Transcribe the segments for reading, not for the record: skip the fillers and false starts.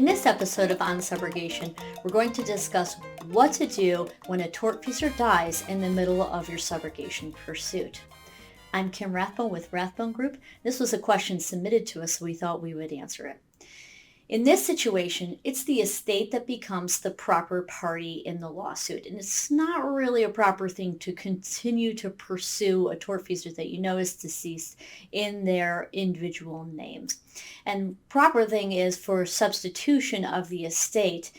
In this episode of On Subrogation, we're going to discuss what to do when a tortfeasor dies in the middle of your subrogation pursuit. I'm Kim Rathbone with Rathbone Group. This was a question submitted to us, so we thought we would answer it. In this situation, it's the estate that becomes the proper party in the lawsuit, and it's not really a proper thing to continue to pursue a tortfeasor that you know is deceased in their individual names. And proper thing is for substitution of the estate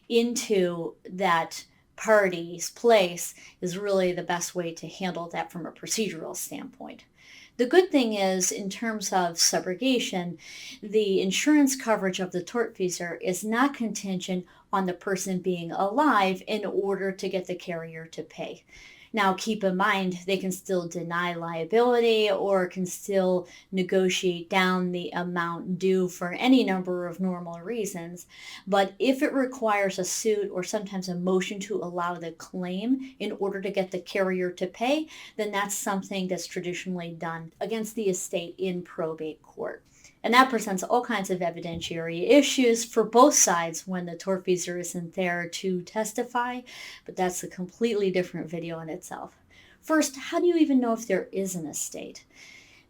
into that party's place is really the best way to handle that from a procedural standpoint. The good thing is, in terms of subrogation, the insurance coverage of the tortfeasor is not contingent on the person being alive in order to get the carrier to pay. Now, keep in mind, they can still deny liability or can still negotiate down the amount due for any number of normal reasons. But if it requires a suit or sometimes a motion to allow the claim in order to get the carrier to pay, then that's something that's traditionally done against the estate in probate court. And that presents all kinds of evidentiary issues for both sides when the tortfeasor isn't there to testify, but that's a completely different video in itself. First, how do you even know if there is an estate?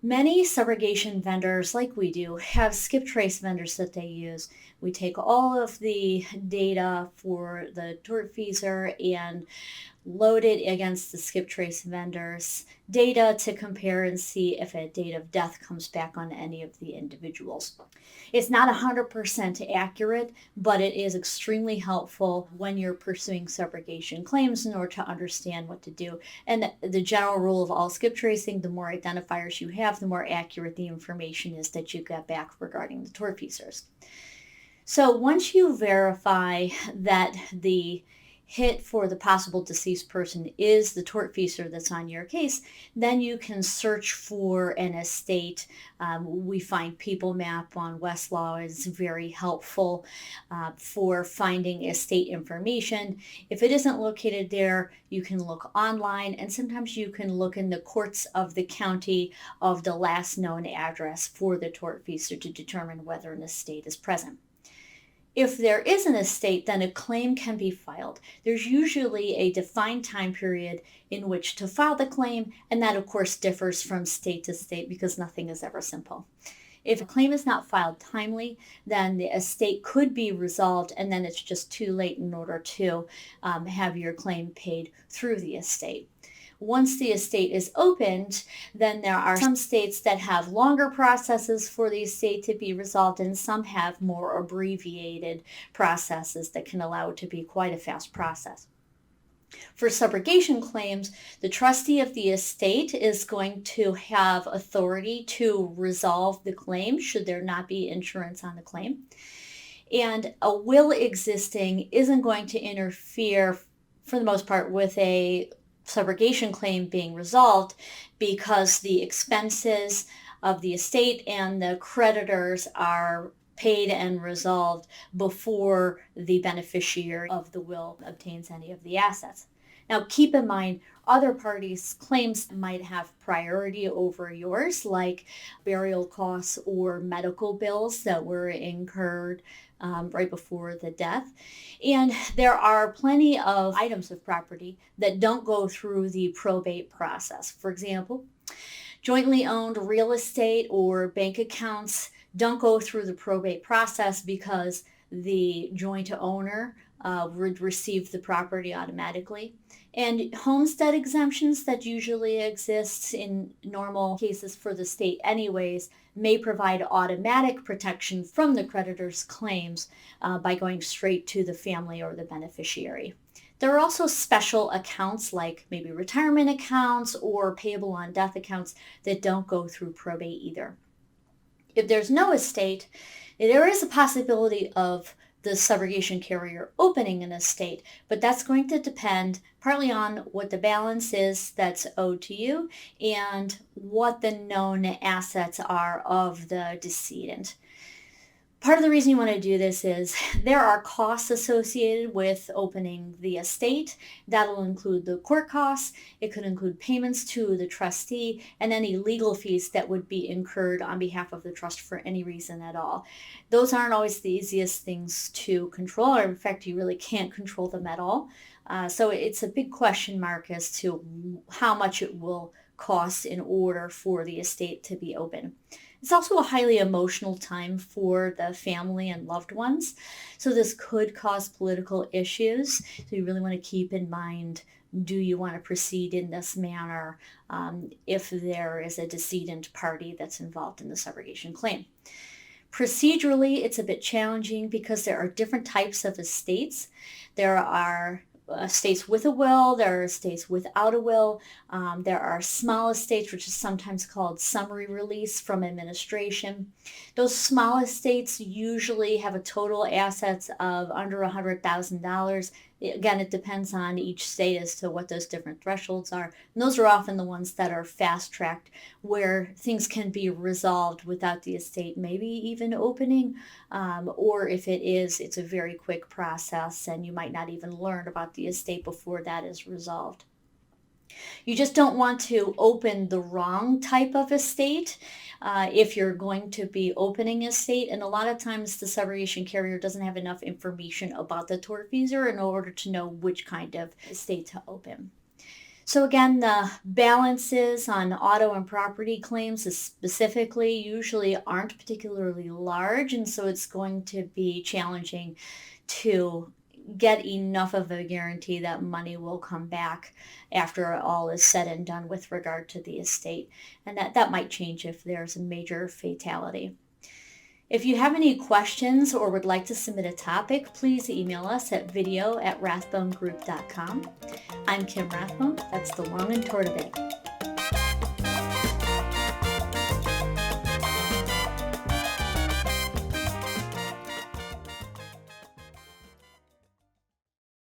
Many subrogation vendors, like we do, have skip trace vendors that they use. We take all of the data for the tortfeasor and load it against the skip trace vendors' data to compare and see if a date of death comes back on any of the individuals. It's not 100% accurate, but it is extremely helpful when you're pursuing subrogation claims in order to understand what to do. And the general rule of all skip tracing, the more identifiers you have, the more accurate the information is that you get back regarding the tortfeasors. So once you verify that the hit for the possible deceased person is the tortfeasor that's on your case, then you can search for an estate. We find People Map on Westlaw is very helpful for finding estate information. If it isn't located there, you can look online, and sometimes you can look in the courts of the county of the last known address for the tortfeasor to determine whether an estate is present. If there is an estate, then a claim can be filed. There's usually a defined time period in which to file the claim, and that of course differs from state to state because nothing is ever simple. If a claim is not filed timely, then the estate could be resolved, and then it's just too late in order to have your claim paid through the estate. Once the estate is opened, then there are some states that have longer processes for the estate to be resolved, and some have more abbreviated processes that can allow it to be quite a fast process. For subrogation claims, the trustee of the estate is going to have authority to resolve the claim should there not be insurance on the claim. And a will existing isn't going to interfere, for the most part, with a subrogation claim being resolved because the expenses of the estate and the creditors are paid and resolved before the beneficiary of the will obtains any of the assets. Now, keep in mind, other parties' claims might have priority over yours, like burial costs or medical bills that were incurred right before the death. And there are plenty of items of property that don't go through the probate process. For example, jointly owned real estate or bank accounts don't go through the probate process because the joint owner would receive the property automatically. And homestead exemptions that usually exist in normal cases for the state anyways may provide automatic protection from the creditor's claims by going straight to the family or the beneficiary. There are also special accounts like maybe retirement accounts or payable on death accounts that don't go through probate either. If there's no estate, there is a possibility of the subrogation carrier opening an estate, but that's going to depend partly on what the balance is that's owed to you and what the known assets are of the decedent. Part of the reason you want to do this is there are costs associated with opening the estate. That'll include the court costs. It could include payments to the trustee and any legal fees that would be incurred on behalf of the trust for any reason at all. Those aren't always the easiest things to control, or in fact, you really can't control them at all. So it's a big question mark as to how much it will cost in order for the estate to be open. It's also a highly emotional time for the family and loved ones. So this could cause political issues. So you really want to keep in mind, do you want to proceed in this manner if there is a decedent party that's involved in the subrogation claim? Procedurally, it's a bit challenging because there are different types of estates. There are estates with a will, there are estates without a will, there are small estates, which is sometimes called summary release from administration. Those small estates usually have a total assets of under $100,000. Again, it depends on each state as to what those different thresholds are. And those are often the ones that are fast-tracked, where things can be resolved without the estate maybe even opening, or if it is, it's a very quick process and you might not even learn about the estate before that is resolved. You just don't want to open the wrong type of estate if you're going to be opening a estate. And a lot of times the subrogation carrier doesn't have enough information about the tortfeasor in order to know which kind of estate to open. So again, the balances on auto and property claims specifically usually aren't particularly large, and so it's going to be challenging to get enough of a guarantee that money will come back after all is said and done with regard to the estate. And that might change if there's a major fatality. If you have any questions or would like to submit a topic, please email us at video@rathbonegroup.com. I'm Kim Rathbone. That's the Long and Short of it.